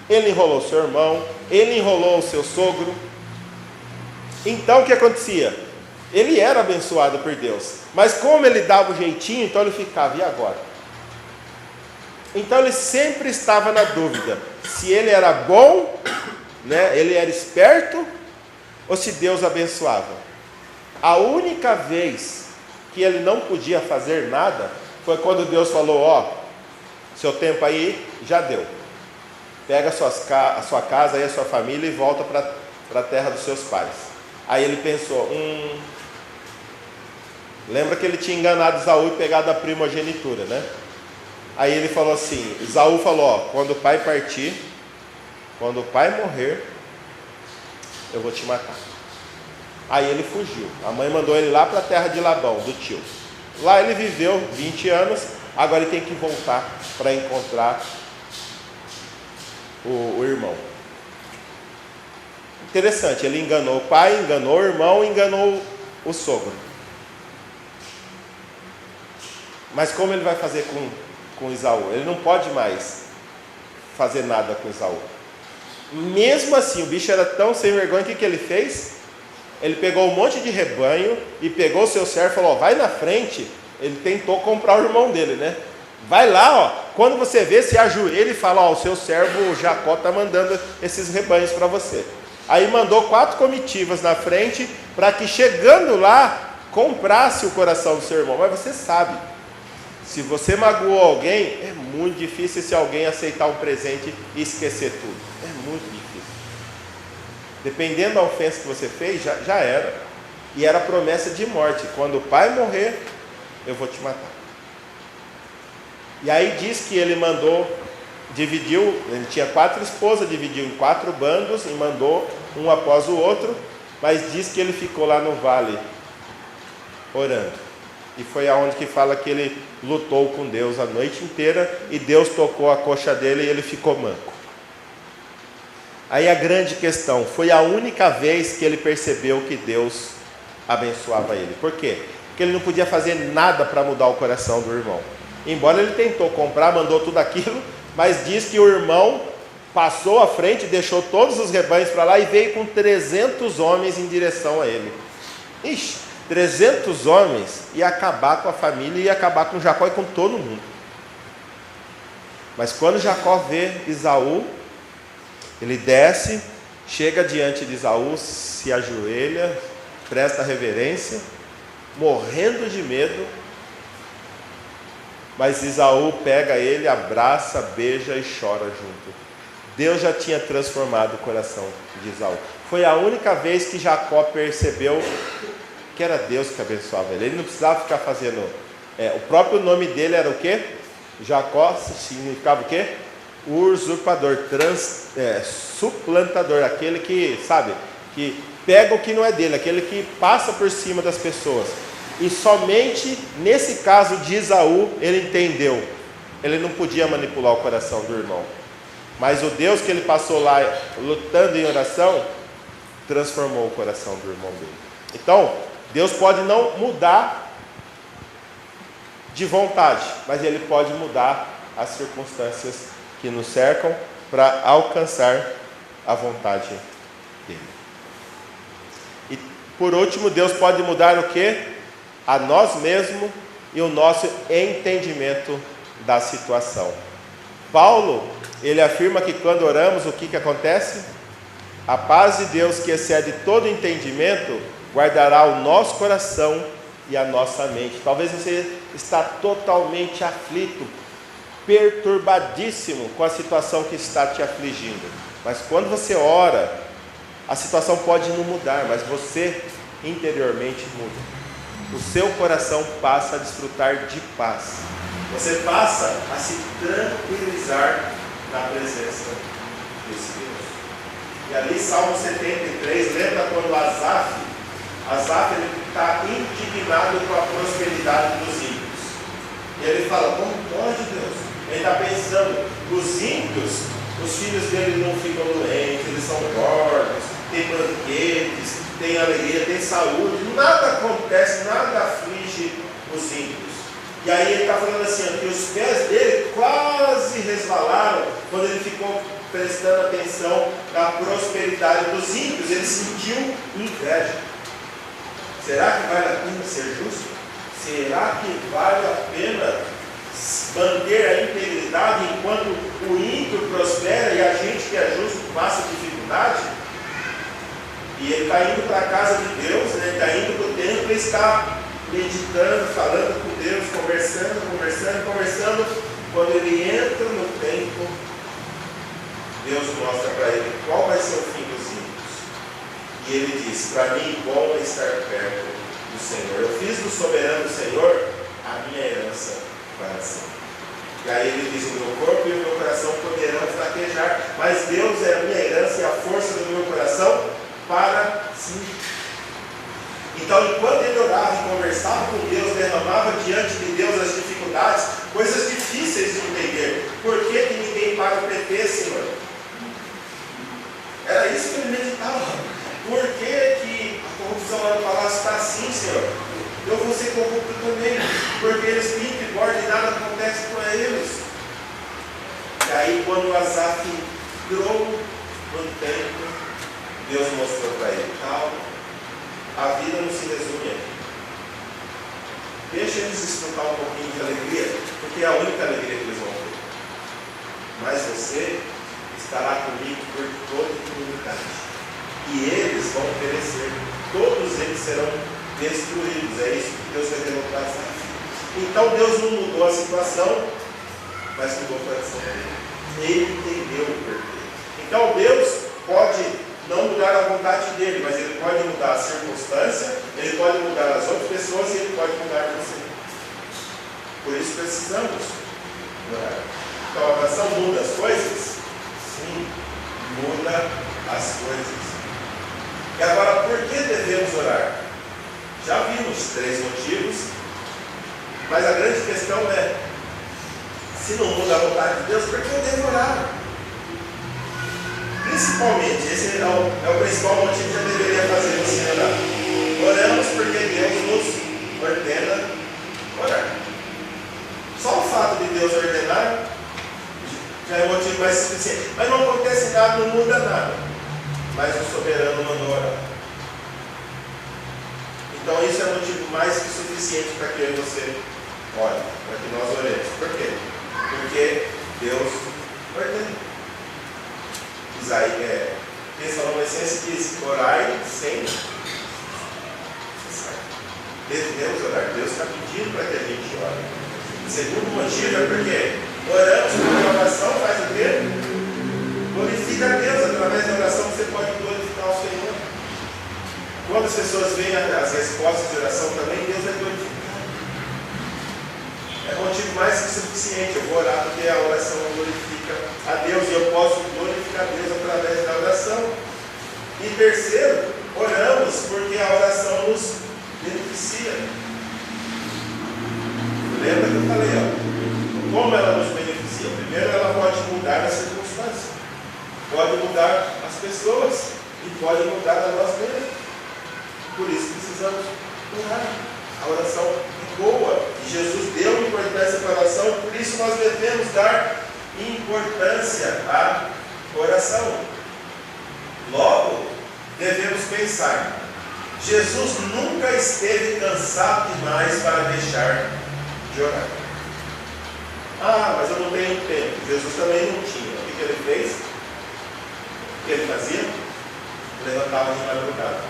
A: ele enrolou seu irmão, ele enrolou o seu sogro. Então o que acontecia? Ele era abençoado por Deus, mas como ele dava o jeitinho, então ele ficava, e agora? Então ele sempre estava na dúvida, se ele era bom, ele era esperto, ou se Deus abençoava. A única vez que ele não podia fazer nada, foi quando Deus falou, seu tempo aí já deu. Pega a sua casa e a sua família e volta para a terra dos seus pais. Aí ele pensou, lembra que ele tinha enganado Esaú e pegado a primogenitura, Aí ele falou assim, Esaú falou, quando o pai partir, quando o pai morrer, eu vou te matar. Aí ele fugiu. A mãe mandou ele lá para a terra de Labão, do tio. Lá ele viveu 20 anos, agora ele tem que voltar para encontrar o irmão. Interessante, ele enganou o pai, enganou o irmão, enganou o sogro. Mas como ele vai fazer com Esaú? Ele não pode mais fazer nada com Esaú. Mesmo assim, o bicho era tão sem vergonha, o que ele fez? Ele pegou um monte de rebanho e pegou o seu servo e falou, vai na frente. Ele tentou comprar o irmão dele, Vai lá, quando você vê, se ajoelha e fala, o seu servo Jacó está mandando esses rebanhos para você. Aí mandou 4 comitivas na frente, para que chegando lá, comprasse o coração do seu irmão. Mas você sabe, se você magoou alguém, é muito difícil esse alguém aceitar um presente e esquecer tudo. É muito difícil. Dependendo da ofensa que você fez, já era. E era promessa de morte. Quando o pai morrer, eu vou te matar. E aí diz que ele dividiu, ele tinha 4 esposas, dividiu em 4 bandos e mandou um após o outro, mas diz que ele ficou lá no vale, orando. E foi aonde que fala que ele lutou com Deus a noite inteira, e Deus tocou a coxa dele e ele ficou manco. Aí a grande questão, foi a única vez que ele percebeu que Deus abençoava ele. Por quê? Porque ele não podia fazer nada para mudar o coração do irmão. Embora ele tentou comprar, mandou tudo aquilo, mas diz que o irmão passou à frente, deixou todos os rebanhos para lá e veio com 300 homens em direção a ele. Ixi, 300 homens ia acabar com a família, ia acabar com Jacó e com todo mundo. Mas quando Jacó vê Esaú, ele desce, chega diante de Esaú, se ajoelha, presta reverência, morrendo de medo. Mas Esaú pega ele, abraça, beija e chora junto. Deus já tinha transformado o coração de Esaú. Foi a única vez que Jacó percebeu que era Deus que abençoava ele. Ele não precisava ficar fazendo... o próprio nome dele era o quê? Jacó significava o quê? Usurpador, suplantador, aquele que, sabe, que pega o que não é dele, aquele que passa por cima das pessoas. E somente nesse caso de Esaú, ele entendeu. Ele não podia manipular o coração do irmão. Mas o Deus que ele passou lá lutando em oração, transformou o coração do irmão dele. Então, Deus pode não mudar de vontade, mas Ele pode mudar as circunstâncias que nos cercam para alcançar a vontade dele. E por último, Deus pode mudar o quê? A nós mesmos e o nosso entendimento da situação. Paulo, ele afirma que quando oramos, o que acontece? A paz de Deus, que excede todo entendimento, guardará o nosso coração e a nossa mente. Talvez você está totalmente aflito, perturbadíssimo com a situação que está te afligindo. Mas quando você ora, a situação pode não mudar, mas você interiormente muda. O seu coração passa a desfrutar de paz. Você passa a se tranquilizar na presença desse Deus. E ali, Salmo 73, lembra quando Asaf ele está indignado com a prosperidade dos ímpios. E ele fala, como pode, Deus? Ele está pensando, os ímpios, os filhos dele não ficam doentes, eles são gordos, tem banquetes, tem alegria, tem saúde, nada acontece, nada aflige os ímpios. E aí ele está falando assim, que os pés dele quase resvalaram quando ele ficou prestando atenção na prosperidade dos ímpios. Ele sentiu inveja. Será que vale a pena ser justo? Será que vale a pena manter a integridade enquanto o ímpio prospera e a gente que é justo passa dificuldade? E ele está indo para a casa de Deus, ele está indo para o templo e está meditando, falando com Deus, conversando. Quando ele entra no templo, Deus mostra para ele qual vai ser o fim dos ímpios. E ele diz, para mim bom é estar perto do Senhor. Eu fiz do soberano Senhor a minha herança para sempre. E aí ele diz, o meu corpo e o meu coração poderão fraquejar, mas Deus é a minha herança e a força do meu coração para sempre. Então, enquanto ele orava e conversava com Deus, derramava diante de Deus as dificuldades, coisas difíceis de entender. Por que ninguém paga o PT, Senhor? Era isso que ele meditava. Por que a corrupção lá no palácio está assim, Senhor? Eu vou ser corrupto também, porque eles pintam e bordam e nada acontece com eles. E aí, quando Asaf entrou no templo, Deus mostrou para ele, calma. A vida não se resume aqui. Deixa eles desfrutar um pouquinho de alegria, porque é a única alegria que eles vão ter. Mas você estará comigo por toda a eternidade. E eles vão perecer. Todos eles serão destruídos. É isso que Deus revelou para Asaf. Então Deus não mudou a situação, mas mudou o coração dele. Ele entendeu o porquê. Então Deus pode não mudar a vontade dele, mas ele pode mudar a circunstância, ele pode mudar as outras pessoas e ele pode mudar você. Por isso precisamos orar. Então a oração muda as coisas? Sim, muda as coisas. E agora, por que devemos orar? Já vimos 3 motivos, mas a grande questão é, se não muda a vontade de Deus, por que eu devo orar? Principalmente, esse é o principal motivo que eu deveria fazer você orar. Oramos porque Deus nos ordena orar. Só o fato de Deus ordenar já é motivo mais suficiente. Mas não acontece nada, não muda nada. Mas o soberano mandou orar. Então isso é motivo mais que suficiente para que eu e você ore, para que nós oremos. Por quê? Porque Deus ordena. Tessalonicenses diz: orai sem cessar. Devemos orar. Deus está pedindo para que a gente ore. O segundo motivo é porque oramos, porque a oração faz o quê? Glorifica a Deus. Através da oração você pode glorificar o Senhor. Quando as pessoas veem as respostas de oração também, Deus é glorificado. É motivo mais que suficiente. Eu vou orar porque a oração glorifica a Deus e eu posso glorificar a Deus através da oração. E terceiro, oramos porque a oração nos beneficia. Lembra que eu falei, como ela nos beneficia? Primeiro, ela pode mudar as circunstâncias, pode mudar as pessoas e pode mudar a nós mesmos. Por isso precisamos orar. A oração é boa e Jesus deu importância para a oração, por isso nós devemos dar importância à oração. Logo, devemos pensar: Jesus nunca esteve cansado demais para deixar de orar. Ah, mas eu não tenho tempo. Jesus também não tinha. O que ele fez? O que ele fazia? Levantava de madrugada.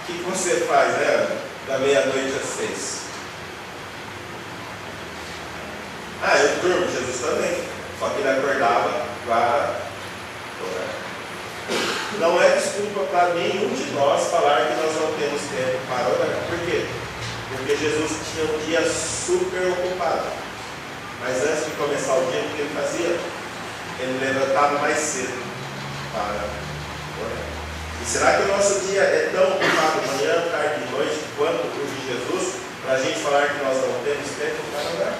A: O que você faz, né? Da meia-noite às 6. Ah, eu durmo. Jesus também. Só que ele acordava para orar. Não é desculpa para nenhum de nós falar que nós não temos tempo para orar. Por quê? Porque Jesus tinha um dia super ocupado. Mas antes de começar o dia, o que ele fazia? Ele levantava mais cedo para orar. E será que o nosso dia é tão ocupado, manhã, tarde e noite, quanto o de Jesus, para a gente falar que nós não temos tempo para orar?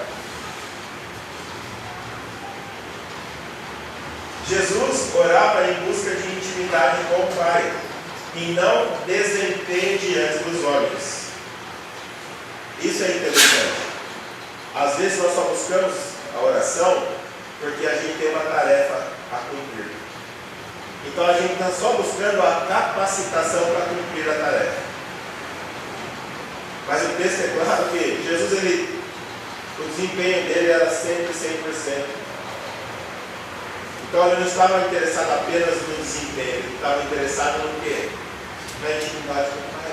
A: Jesus orava em busca de intimidade com o Pai e não desempenho diante dos homens. Isso é interessante. Às vezes nós só buscamos a oração porque a gente tem uma tarefa a cumprir. Então a gente está só buscando a capacitação para cumprir a tarefa. Mas o texto é claro que Jesus, o desempenho dele era sempre 100%. Então ele não estava interessado apenas no desempenho, ele estava interessado no quê? Na intimidade com o Pai.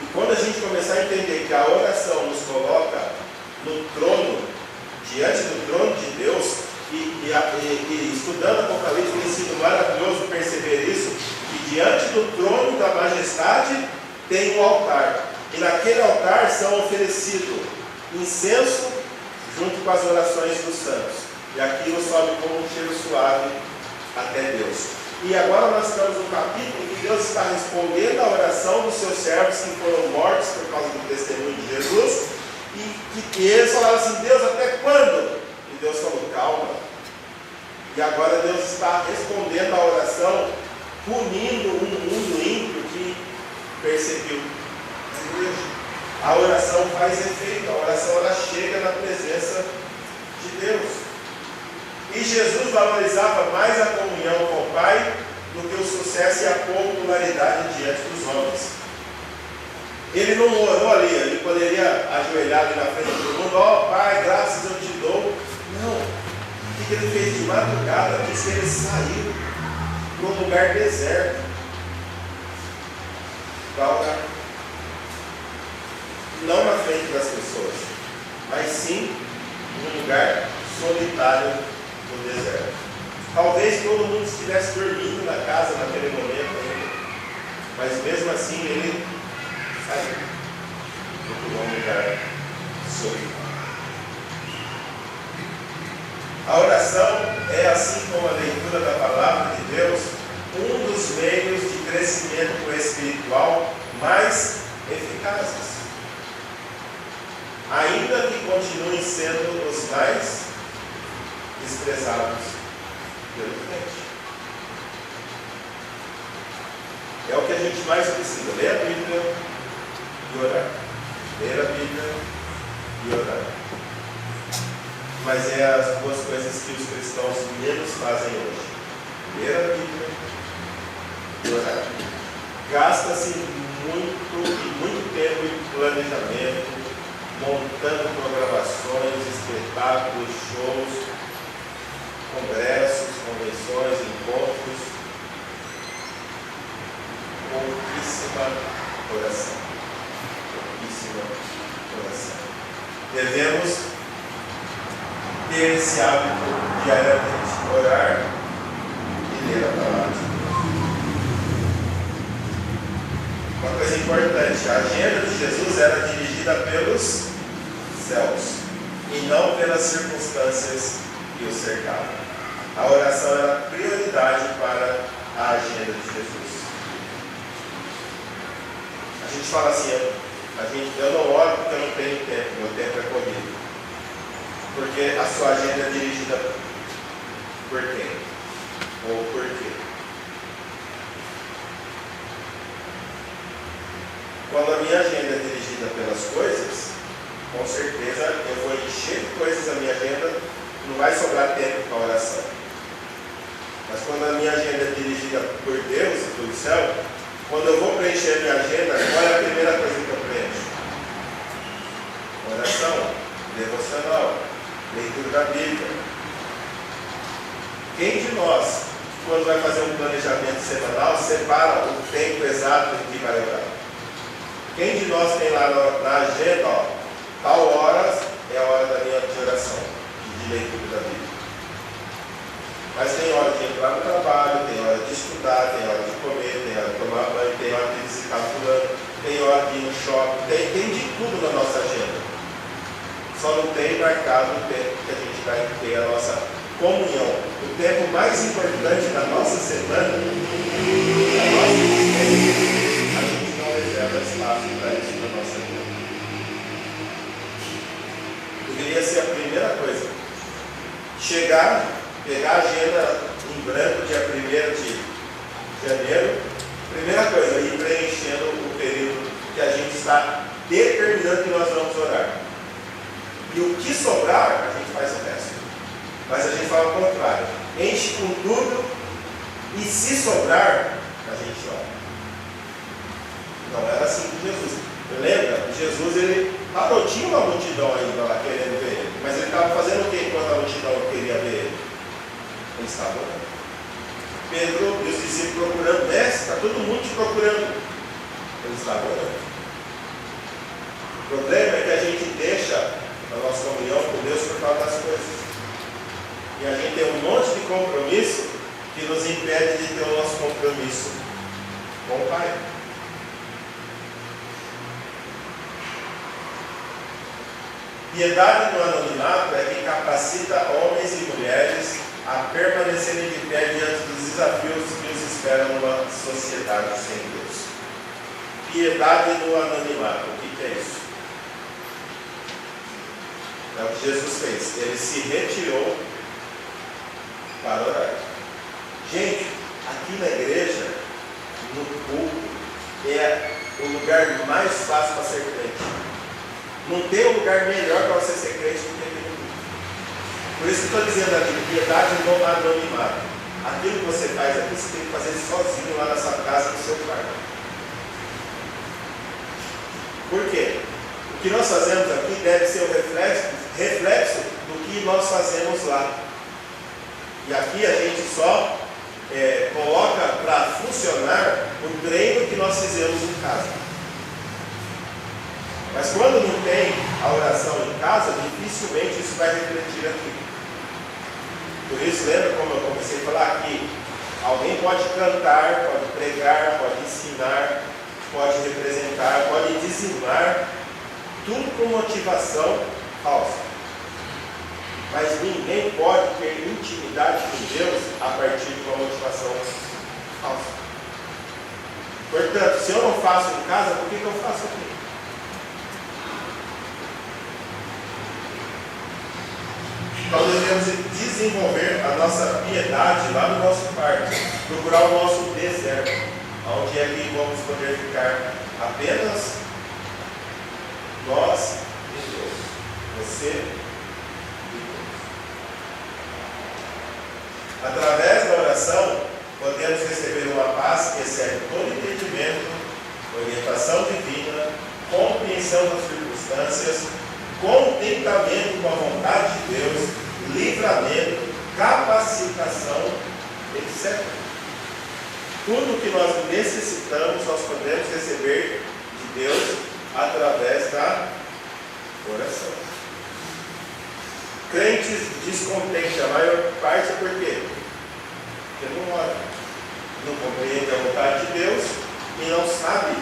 A: E quando a gente começar a entender que a oração nos coloca no trono, diante do trono de Deus, e estudando Apocalipse tem sido maravilhoso perceber isso, que diante do trono da majestade tem um altar. E naquele altar são oferecidos incenso junto com as orações dos santos. E aquilo sobe como um cheiro suave até Deus. E agora nós estamos no capítulo que Deus está respondendo a oração dos seus servos que foram mortos por causa do testemunho de Jesus. E que eles falaram assim: Deus, até quando? E Deus falou: calma. E agora Deus está respondendo a oração, punindo um mundo ímpio que perseguiu a igreja. A oração faz efeito, a oração ela chega na presença de Deus. E Jesus valorizava mais a comunhão com o Pai do que o sucesso e a popularidade diante dos homens. Ele não orou ali, ele poderia ajoelhar ali na frente de todo mundo: ó Pai, graças eu te dou. Não. O que ele fez de madrugada? Diz que ele saiu para um lugar deserto para orar. Não na frente das pessoas, mas sim num lugar solitário no deserto. Talvez todo mundo estivesse dormindo na casa naquele momento ainda, mas mesmo assim ele saiu para um lugar solitário. A oração é, assim como a leitura da palavra de Deus, um dos meios de crescimento espiritual mais eficazes, ainda que continuem sendo os mais desprezados pelo crente. É o que a gente mais precisa: ler a Bíblia e orar. Ler a Bíblia e orar. Mas é as duas coisas que os cristãos menos fazem hoje: ler a Bíblia e orar. Gasta-se muito tempo em planejamento, montando programações, espetáculos, shows, congressos, convenções, encontros. Pouquíssima oração. Pouquíssima oração. Devemos ter esse hábito diariamente: orar e ler a palavra de Deus. Uma coisa importante: a agenda de Jesus era dirigida pelos céus e não pelas circunstâncias que o cercavam. A oração era prioridade para a agenda de Jesus. A gente fala assim: eu não oro porque eu não tenho tempo, meu tempo é corrido. Porque a sua agenda é dirigida por quem? Ou por quê? Quando a minha agenda é dirigida pelas coisas, com certeza eu vou encher de coisas a minha agenda, não vai sobrar tempo para oração. Mas quando a minha agenda é dirigida por Deus e pelo céu, quando eu vou preencher a minha agenda, qual é a primeira coisa que eu preencho? Oração, devocional, leitura da Bíblia. Quem de nós, quando vai fazer um planejamento semanal, separa o tempo exato em que vai orar? Quem de nós tem lá na agenda, tal hora é a hora da minha oração, de leitura da Bíblia? Mas tem hora de entrar no trabalho, tem hora de estudar, tem hora de comer, tem hora de tomar banho, tem hora de visitar fulano, tem hora de ir no shopping, tem de tudo na nossa agenda. Só não tem marcado o tempo que a gente vai ter a nossa comunhão. O tempo mais importante da nossa semana, da nossa existência, a gente não reserva espaço para isso na nossa vida. Deveria ser a primeira coisa: chegar, pegar a agenda em branco, dia 1º de janeiro, primeira coisa, ir preenchendo o período que a gente está determinando que nós vamos orar. E o que sobrar, a gente faz o resto. Mas a gente fala o contrário: enche com tudo, e se sobrar, a gente ora. Não era assim com Jesus. Lembra? Jesus, ele tinha uma multidão ainda lá querendo ver ele. Mas ele estava fazendo o que enquanto a multidão queria ver ele? Ele estava orando. Pedro e os discípulos procurando: mestre, está todo mundo te procurando. Ele estava orando. O problema é que a gente deixa a nossa comunhão com Deus por causa das coisas. E a gente tem um monte de compromisso que nos impede de ter o nosso compromisso com o Pai. Piedade no anonimato é que capacita homens e mulheres a permanecerem de pé diante dos desafios que os esperam numa sociedade sem Deus. Piedade no anonimato, o que é isso? É o que Jesus fez. Ele se retirou para orar. Gente, aqui na igreja, no culto, é o lugar mais fácil para ser crente. Não tem um lugar melhor para você ser crente do que aquele culto. Por isso que eu estou dizendo aqui: piedade no anonimato. Aquilo que você faz aqui, você tem que fazer sozinho lá na sua casa, no seu quarto. Por quê? O que nós fazemos aqui deve ser o reflexo do que nós fazemos lá. E aqui a gente só coloca para funcionar o treino que nós fizemos em casa. Mas quando não tem a oração em casa, dificilmente isso vai refletir aqui. Por isso, lembra como eu comecei a falar aqui? Alguém pode cantar, pode pregar, pode ensinar, pode representar, pode dizimar, tudo com motivação falsa. Mas ninguém pode ter intimidade com Deus a partir de uma motivação falsa. Portanto, se eu não faço em casa, por que eu faço aqui? Nós devemos desenvolver a nossa piedade lá no nosso quarto, procurar o nosso deserto, onde é que vamos poder ficar apenas nós e Deus, você e Deus. Através da oração, podemos receber uma paz que excede todo entendimento, orientação divina, compreensão das circunstâncias, contentamento com a vontade de Deus, livramento, capacitação, etc. Tudo o que nós necessitamos, nós podemos receber de Deus através da oração. Crentes descontentes, a maior parte é por quê? Porque não ora, não compreende a vontade de Deus e não sabe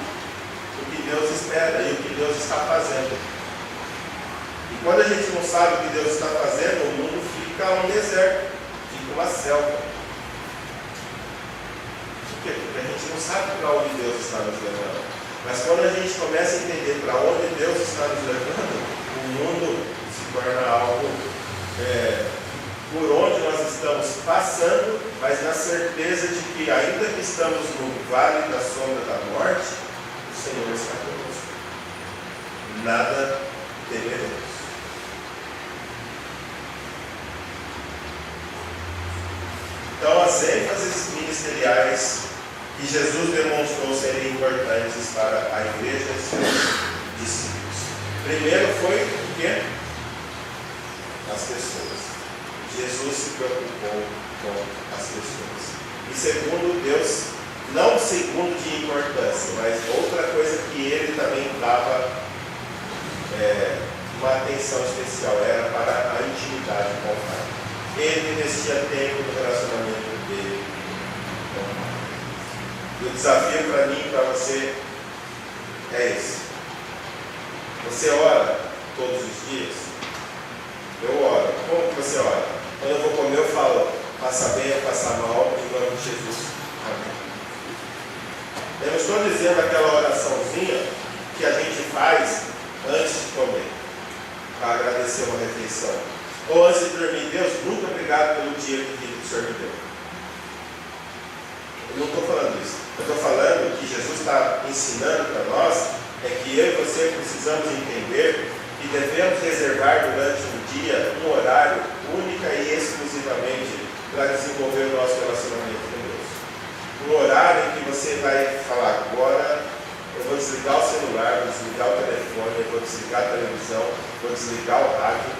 A: o que Deus espera e o que Deus está fazendo. E quando a gente não sabe o que Deus está fazendo, o mundo fica um deserto, fica uma selva. Por quê? Porque a gente não sabe para onde Deus está nos levando. Mas quando a gente começa a entender para onde Deus está nos levando, o mundo se torna algo por onde nós estamos passando, mas na certeza de que, ainda que estamos no vale da sombra da morte, o Senhor está conosco. Nada temeremos. Então, as ênfases ministeriais que Jesus demonstrou serem importantes para a igreja e seus discípulos. Primeiro foi o quê? As pessoas. Jesus se preocupou com as pessoas. E segundo, Deus, não segundo de importância, mas outra coisa que ele também dava uma atenção especial, era para a intimidade com o Pai. Ele investia tempo no relacionamento dele com o Pai. E o desafio para mim e para você é esse. Você ora todos os dias? Eu oro. Como que você ora? Quando eu vou comer, eu falo, faça bem ou faça mal, em nome de Jesus. Amém. Eu não estou dizendo aquela oraçãozinha que a gente faz antes de comer, para agradecer uma refeição. Ou antes de dormir, Deus, muito obrigado pelo dia que o Senhor me deu. Eu não estou falando isso. Eu estou falando que Jesus está ensinando para nós, é que eu e você precisamos entender que devemos reservar durante um dia um horário única e exclusivamente para desenvolver o nosso relacionamento com Deus. Um horário em que você vai falar, agora eu vou desligar o celular, vou desligar o telefone, eu vou desligar a televisão, vou desligar o rádio.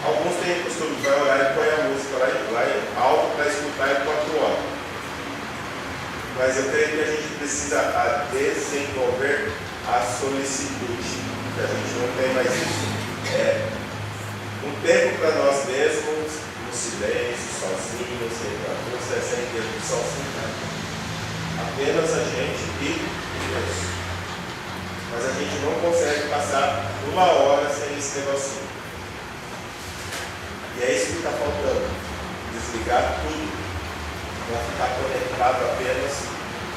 A: Alguns têm o costume de vai orar e põe a música lá em alto para escutar enquanto ora. Mas eu creio que a gente precisa desenvolver a solicitude, que a gente não tem mais isso. Um tempo para nós mesmos, no silêncio, sozinhos, sem bagunça, sem interrupção, sem nada. Apenas a gente e Deus. Mas a gente não consegue passar uma hora sem esse negocinho. E é isso que está faltando. Desligar tudo para ficar conectado apenas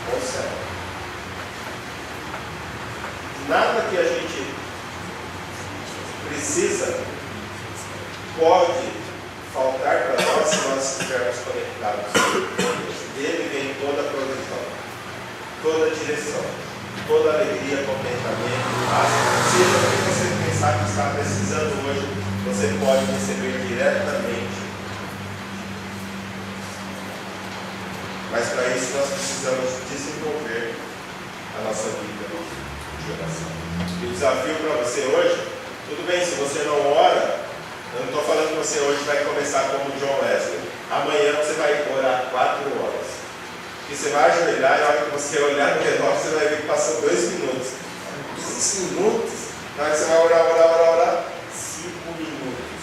A: com o céu. Nada que a gente precisa pode faltar para nós se nós estivermos conectados com Deus. Dele vem toda a provisão, toda a direção, toda a alegria, contentamento, paz. Seja o que você pensar que está precisando hoje, você pode receber diretamente. Mas para isso nós precisamos desenvolver a nossa vida de oração. E o desafio para você hoje, tudo bem, se você não ora, eu não estou falando que você hoje vai começar como John Wesley. Amanhã você vai orar 4 horas. E você vai ajoelhar e na hora que você olhar no relógio, você vai ver que passou 2 minutos. 2 minutos? Na hora que você vai orar, 5 minutos.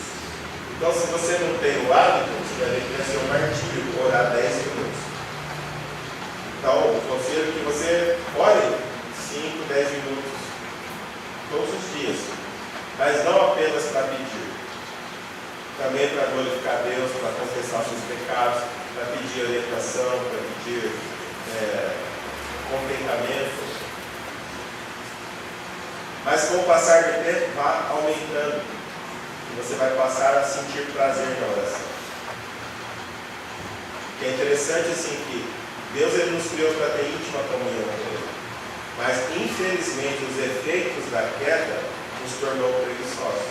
A: Então, se você não tem o hábito, você vai ver que vai ser um martírio orar 10 minutos. Então, eu confio que você ore 5, 10 minutos todos os dias. Mas não apenas para pedir. glorificar Deus, para confessar seus pecados, para pedir orientação, para pedir contentamento. Mas com o passar do tempo, vá aumentando. E você vai passar a sentir prazer na oração. O que é interessante assim que Deus ele nos criou para ter íntima comunhão com Ele. Mas infelizmente os efeitos da queda nos tornou preguiçosos.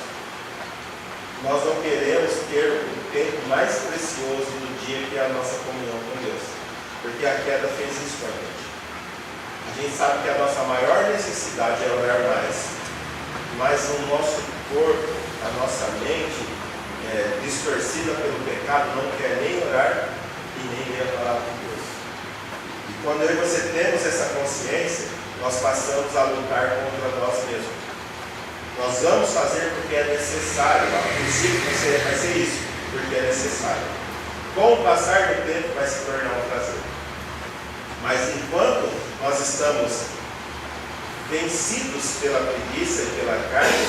A: Nós não queremos ter o tempo mais precioso do dia, que é a nossa comunhão com Deus. Porque a queda fez isso com a gente. A gente sabe que a nossa maior necessidade é orar mais. Mas o nosso corpo, a nossa mente, distorcida pelo pecado, não quer nem orar e nem ler a palavra de Deus. E quando eu e você temos essa consciência, nós passamos a lutar contra nós mesmos. Nós vamos fazer porque é necessário. A princípio vai ser isso, porque é necessário. Com o passar do tempo vai se tornar um prazer. Mas enquanto nós estamos vencidos pela preguiça e pela carne,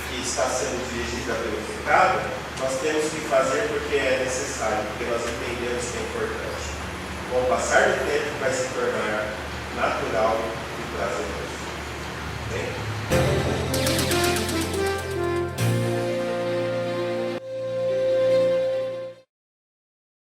A: que está sendo dirigida pelo pecado, nós temos que fazer porque é necessário, porque nós entendemos que é importante. Com o passar do tempo vai se tornar